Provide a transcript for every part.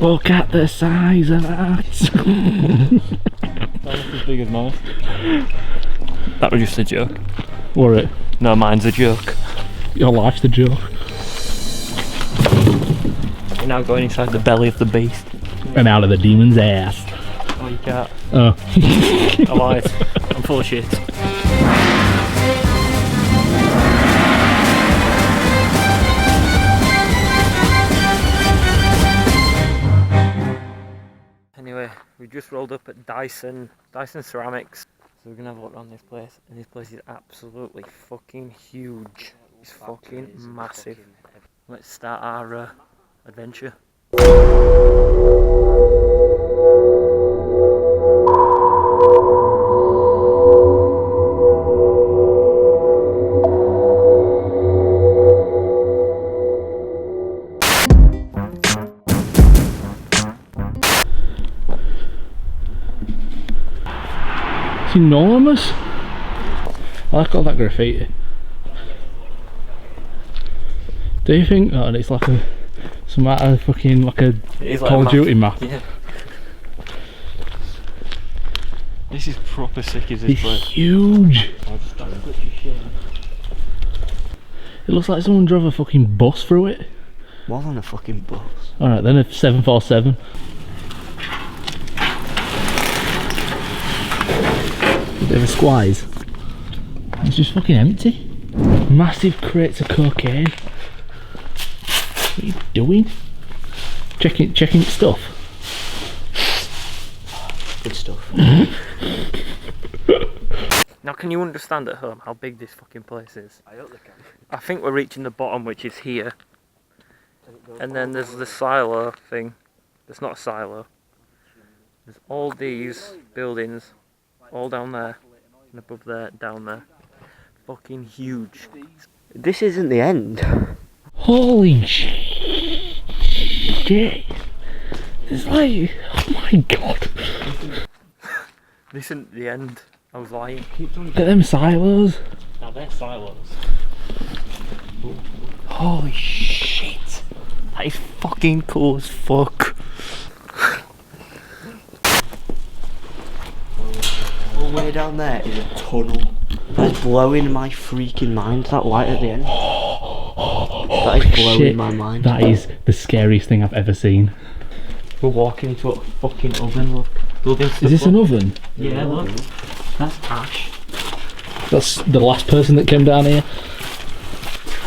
Look at the size of that. That's as big as mine. That was just a joke. Were it? No, mine's a joke. Your life's the joke. We're now going inside the belly of the beast. And out of the demon's ass. Oh, you can't. Oh. I lied. I'm full of shit. Anyway, we just rolled up at Dyson Ceramics. So we're gonna have a look around this place, and this place is absolutely fucking huge. It's fucking massive. Let's start our adventure. It's enormous. I like all that graffiti. Do you think? Oh, it's like a some kind of fucking like a Call of Duty map. Yeah. This is proper sick, is this It's place? huge. It looks like someone drove a fucking bus through it. More than a fucking bus. Alright, then a 747. A bit of a squeeze. It's just fucking empty. Massive crates of cocaine. What are you doing? Checking stuff. Good stuff. Now, can you understand at home how big this fucking place is? I hope they can. I think we're reaching the bottom, which is here. And then there's the silo thing. It's not a silo. There's all these buildings, all down there, and above there, down there. Fucking huge. This isn't the end. Holy shit. It's like, oh my god. This isn't the end. I was lying. Look at them silos. Now they're silos. Holy shit. That is fucking cool as fuck. All the way down there is a tunnel. That's blowing my freaking mind, that light at the end. That is blowing Shit, my mind. that is the scariest thing I've ever seen. We're walking into a fucking oven, look. Is this an oven? Yeah, look. That's ash. That's the last person that came down here.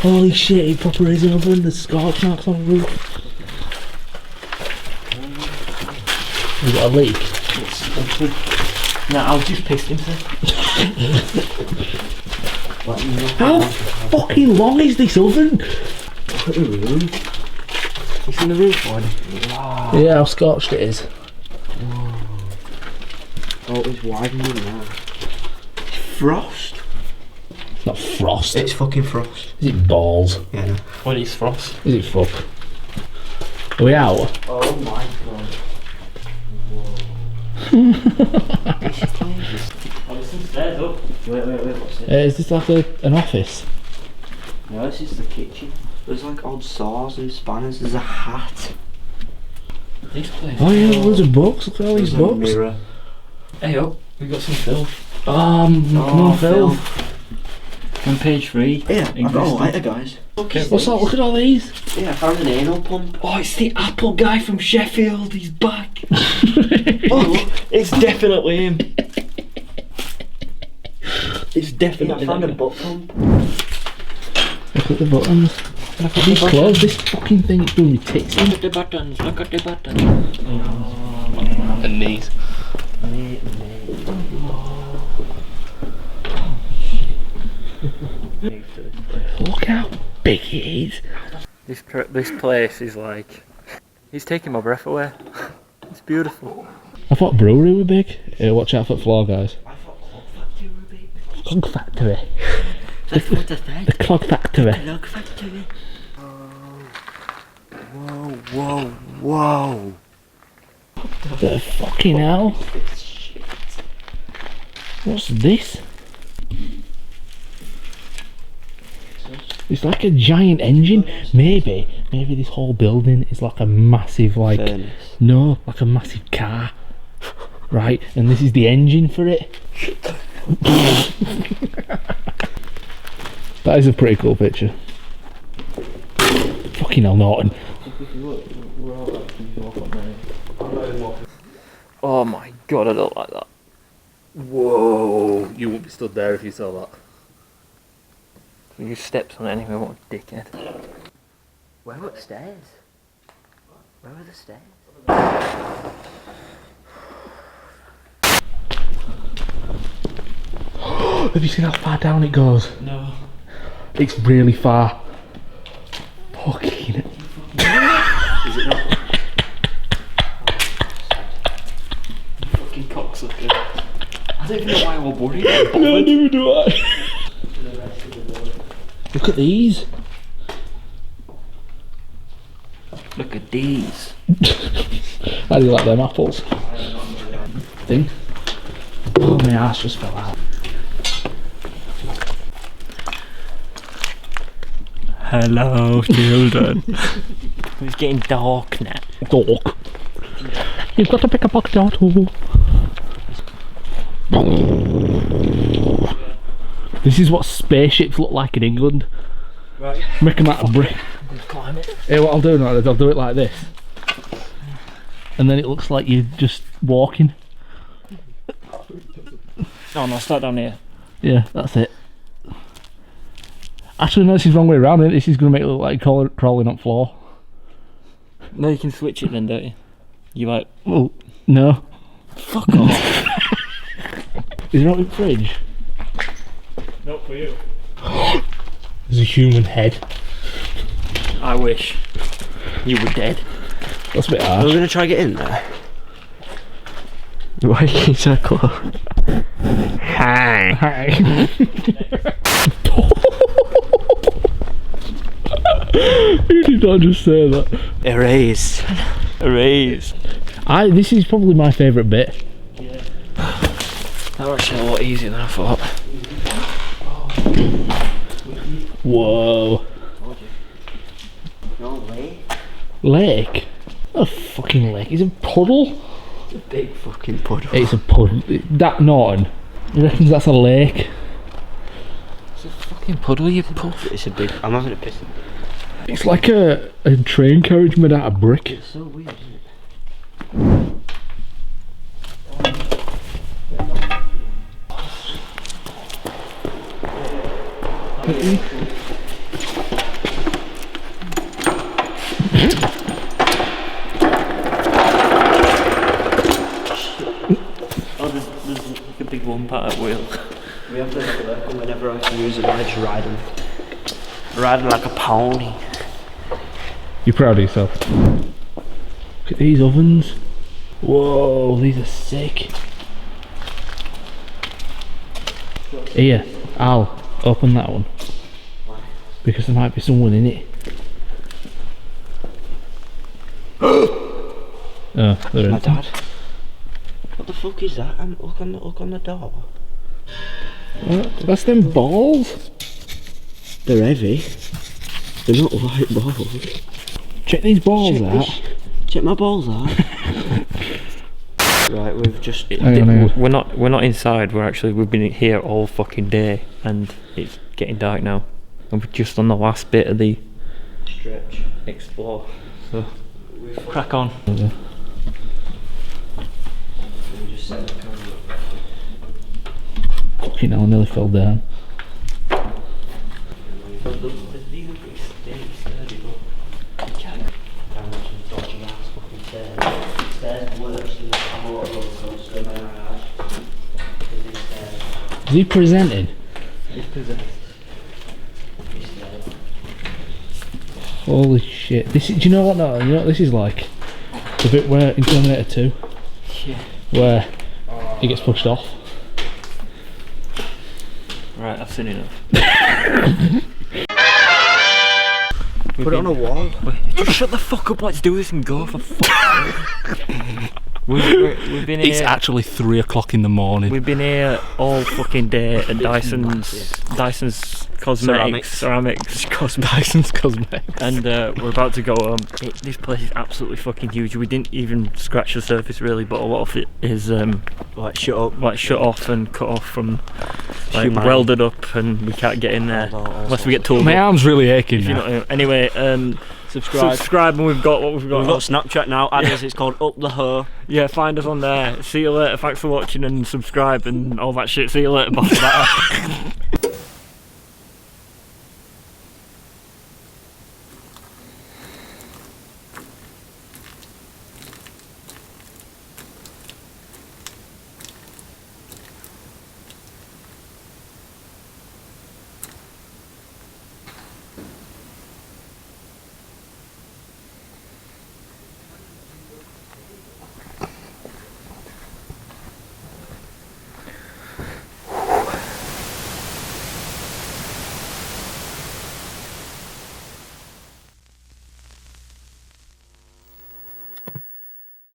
Holy shit, it proper is an oven. There's scorch marks on the roof. We've got a leak. No, I was just pissed into it. How fucking long is this oven? Look at the room. It's in the roof one. Wow. Yeah, how scorched it is. Whoa. Oh, it's widening now. Frost? It's not frost. It's fucking frost. Is it balls? Yeah, no. What is frost? Is it fuck? Are we out? Oh my god. This is crazy. Oh, there's some stairs up. Wait, what's it? Is this like an office? No, this is the kitchen. There's like odd saws and spanners. There's a hat. This place. Oh yeah, loads of books. Look at all these There's a books. mirror. Hey up, we got some filth. More filth. On page 3. Yeah, I've got a lighter, guys. What's that? Look at all these. Yeah, I found an anal pump. Oh, it's the Apple guy from Sheffield. He's back. Oh, it's definitely him. It's definitely I found a him. butt pump. Look at the buttons. Look at these clothes. This fucking thing is doing me tits in. Look at the buttons. Look at the buttons. And knees. Look how big it is. This place is like, he's taking my breath away. It's beautiful. I thought brewery were big. Watch out for the floor, guys. I thought Clog Factory were big. Clog factory. That's what I said. The clog factory. Clog Factory. Whoa. Whoa. The fucking hell? Shit. What's this? It's like a giant engine. Maybe this whole building is like a massive, like, Furnace. no, like a massive car, right? And this is the engine for it. That is a pretty cool picture. Fucking hell, Norton. Oh my god, I don't like that. Whoa! You wouldn't be stood there if you saw that. You steps on it anyway, what a dickhead. Where were the stairs? Where were the stairs? Have you seen how far down it goes? No. It's really far. Fucking. Is it not? You fucking cocksucker. I don't even know why I was worried. No, neither do I. Look at these. Look at these. How do you like them apples? Thing. Oh, my ass just fell out. Hello, children. It's getting dark now. Dog. You've got to pick a pocket or two. This is what spaceships look like in England. Right. Make them out of brick. Climb it. Hey, what I'll do now is I'll do it like this. And then it looks like you're just walking. Oh no, start down here. Yeah, that's it. Actually, no, this is the wrong way around. This is going to make it look like crawling up floor. No, you can switch it then, don't you? You like, Well, no. fuck off. Is there not a fridge? Not for you. There's a human head. I wish you were dead. That's a bit We're harsh. gonna try get in there. Why are you so close? Hi. You did not just say that. Erase. Erase. This is probably my favourite bit. That was actually a lot easier than I thought. Whoa. No way. Lake? Not a fucking lake. It's a puddle. It's a big fucking puddle. It's a puddle. That Norton. He reckons that's a lake. It's a fucking puddle, you puff. It's a big. I'm having a piss. It's like a train carriage made out of brick. It's so weird, isn't it? Oh, there's like a big one part wheel. We have this at work, and whenever I can use it, I just ride them. Riding like a pony. You're proud of yourself. Look at these ovens. Whoa, these are sick. Here, Al, open that one. Because there might be someone in it. Oh, there My is. dad. What the fuck is that? Look on the door. That's them balls. They're heavy. They're not light balls. Check these balls out. Check my balls out. Right, we've just. Hang on. We're not inside. We've been here all fucking day, and it's getting dark now. And we're just on the last bit of the Stretch. explore. So crack on. We just set the camera up. Fucking hell, I nearly fell down. These are pretty sturdy, but you can't. I'm watching dodgy ass fucking stairs. Stairs worse than the camera roller coaster in my garage. Because these stairs. Is he presenting? It's possessed. These stairs. Holy shit. This is, do you know what? No, you know what this is like? The bit where in Terminator 2, Yeah. where he gets pushed off. Right, I've seen enough. Put it on a wall. Wait, just shut the fuck up. Let's do this and go for fuck's sake. We've been It's here. actually 3 o'clock in the morning. We've been here all fucking day at Dyson's Cosmetics, Ceramics, Dyson's Cosmetics. and we're about to go home. This place is absolutely fucking huge. We didn't even scratch the surface really, but a lot of it is Like, shut up. like shut off and cut off from like Humanity. welded up, and we can't get in there unless we get told. My arm's really aching If you now. know, anyway, subscribe, and we've got what we've got. We've got Snapchat now, add us, it's called Up the Ho. Yeah, find us on there. See you later. Thanks for watching and subscribe and all that shit. See you later. Bye.